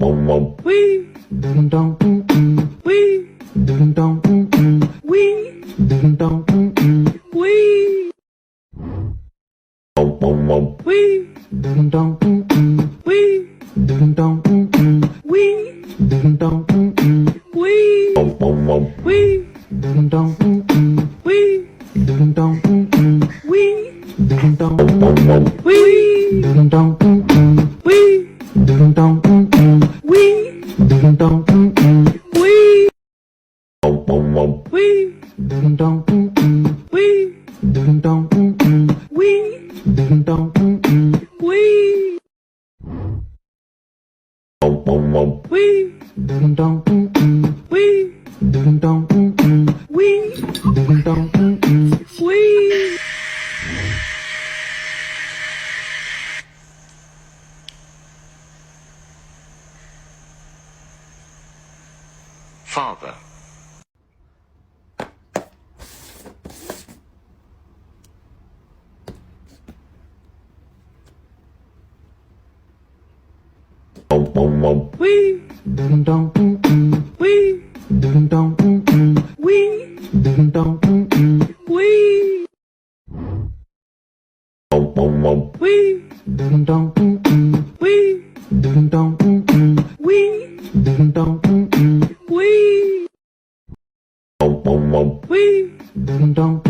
Wee. Ding dong. Wee. Ding dong. Wee. Ding dong. Wee. Wee. Ding dong. Wee. Ding dong. Wee. Ding dong. Wee. Wee. Ding dong. Wee. Ding dong. Wee. Ding dong. Wee. Ding dong. Wee. Ding dong. Wee. Ding dong. Wee. Wee. Ding dong. Wee. Ding dong. Wee. Ding dong. Wee. Wee. Ding dong. Wee. Ding dong. Wee. Ding dong. Wee. Father. Wee. Ding dong. Wee. Ding dong. Wee. Ding dong. Wee. Wee. Ding dong. Wee. Ding dong. Wee. Ding dong. Wee. Wee. Ding dong.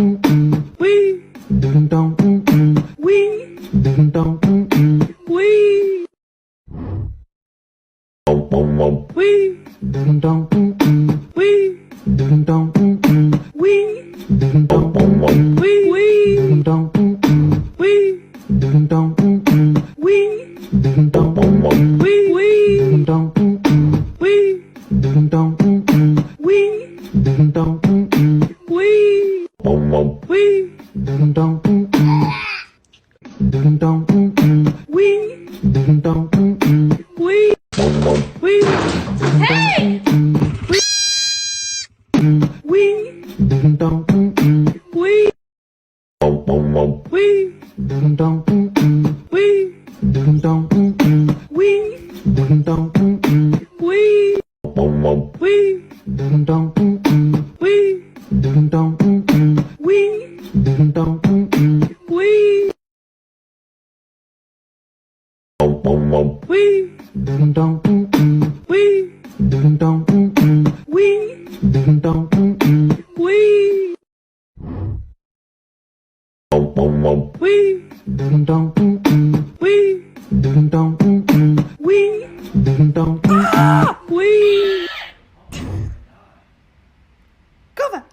Wee. Ding dong. Wee. Ding dong. Wee. Wee. Ding dong. Wee. Ding dong. Wee. Ding dong. Wee. Wee. Ding dong. Wee. Ding dong. Wee. Ding dong. Wee. Wee. Ding dong. Wee. Ding dong. Wee. Ding dong. Wee. Wee. Ding dong. Ding dong. Wee. Ding dong. Wee. Wee. Hey! Wee. Ding dong. Wee. Wee. Ding dong. Wee. Ding dong. Wee. Ding dong. Wee. Wee. Ding dong. Wee. Ding dong. Wee. Ding dong. Wee. Wee. Ding dong. Wee. Ding dong. Wee. Ding dong. Wee. Wee. Ding dong. Wee. Ding dong. Wee. Ding dong. Wee. Cover.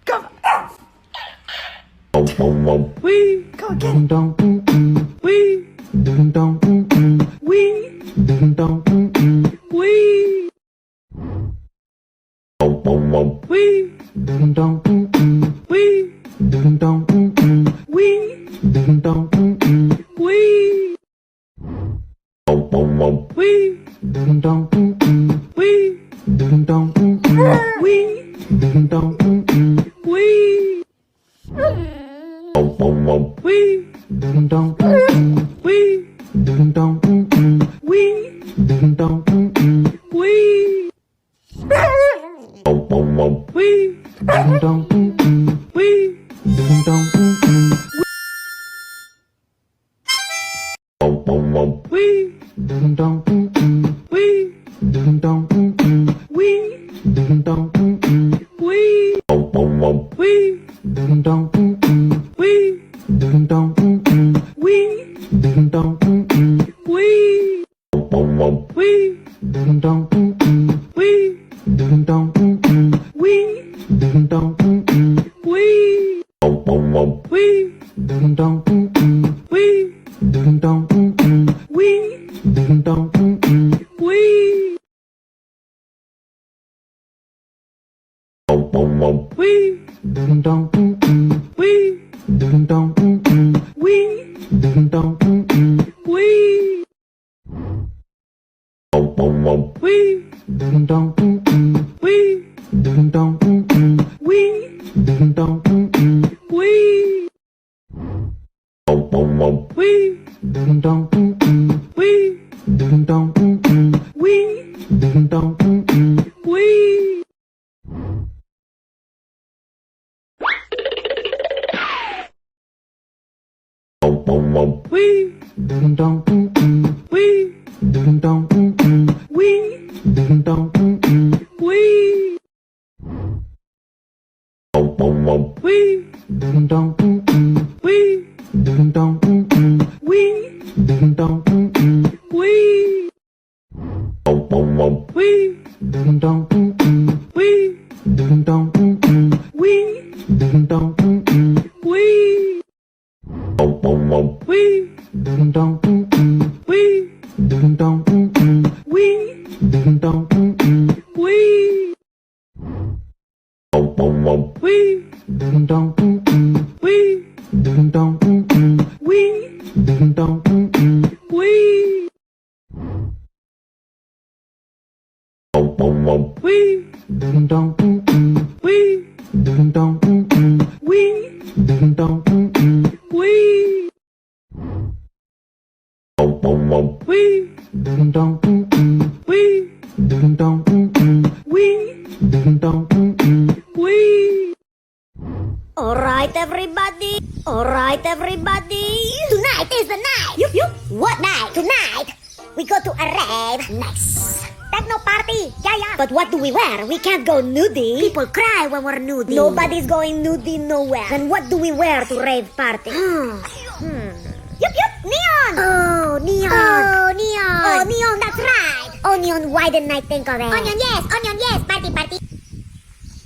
Cover. Wee. Go again. Ding dong. Wee. Ding dong. Wee. Ding dong. Wee. Wee. Ding dong. Wee. Ding dong. Wee. Ding dong. Wee. Wee. Ding dong. Wee. Ding dong. Wee. Ding dong. Wee. Wee. Ding dong. Wee. Ding dong. Wee. Ding dong. Wee. Wee. Ding dong. Wee. Ding dong. Wee. Ding dong. Wee. Ding dong. Wee. Ding dong. Wee. Wee. Ding dong. Wee. Ding dong. Wee. Ding dong. Wee. Wee. Ding dong. Wee. Ding dong. Wee. Ding dong. Wee. Wee. Ding dong. Wee. Ding dong. Wee. Ding dong. Wee. Wee. Ding dong. Wee. Ding dong. Wee. Ding dong. Wee. Wee. Ding dong. Wee. Ding dong. Wee. Ding dong. Wee. Wee. Ding dong. dum dum wee, dum dum wee. Wee, dum dum wee, dum dum wee, dum dum wee, wee, dum dum wee, dum dum wee, dum dum wee, wee, dum dum wee, dum dum wee, dum dum wee, wee, dum dum wee, dum dum wee, dum dum wee, wee, dum dum wee, dum dum wee, dum dum wee, wee, dum dum wee, dum dum wee, dum dum wee, wee, dum dum wee, dum dum wee, dum dum wee. Alright, everybody. Alright, everybody. Tonight is the night. Yup, yup. What night? Tonight, we go to a rave. Nice. Techno party. Yeah, yeah. But what do we wear? We can't go nudie. People cry when we're nudie. Nobody's going nudie nowhere. Then what do we wear to rave party? Yup, yup. Neon. Oh, neon. Oh, neon. Oh, neon. That's right. Onion, why didn't I think of it? Onion, yes. Onion, yes. Party, party.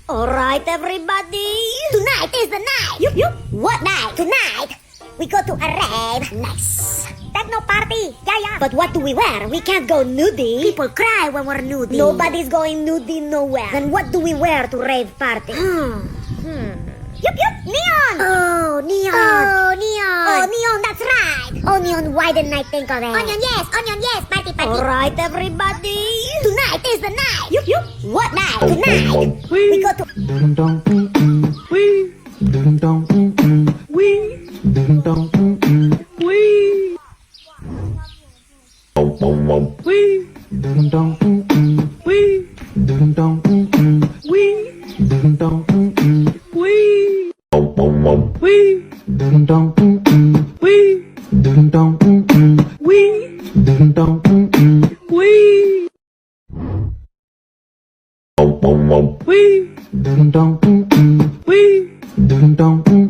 Alright, everybody. Tonight is the night. Yup, yup. What night? Tonight, we go to a rave. Nice. Techno party. Yeah, yeah. But what do we wear? We can't go nudie. People cry when we're nudie. Nobody's going nudie nowhere. Then what do we wear to rave party? Yup, yup. Neon. Oh, neon. Oh, neon. Oh, neon. That's right. Onion, why didn't I think of it? Onion, yes. Onion, yes. Party, party. Alright, everybody. Tonight is the night. Yup, yup. What night? Tonight, we go to... dum dum Wee, dum dum wee, dum dum wee, wee, dum dum wee, dum dum wee, dum dum wee, wee, dum dum wee, dum dum wee, dum dum wee, dum wee, dum wee, dum dum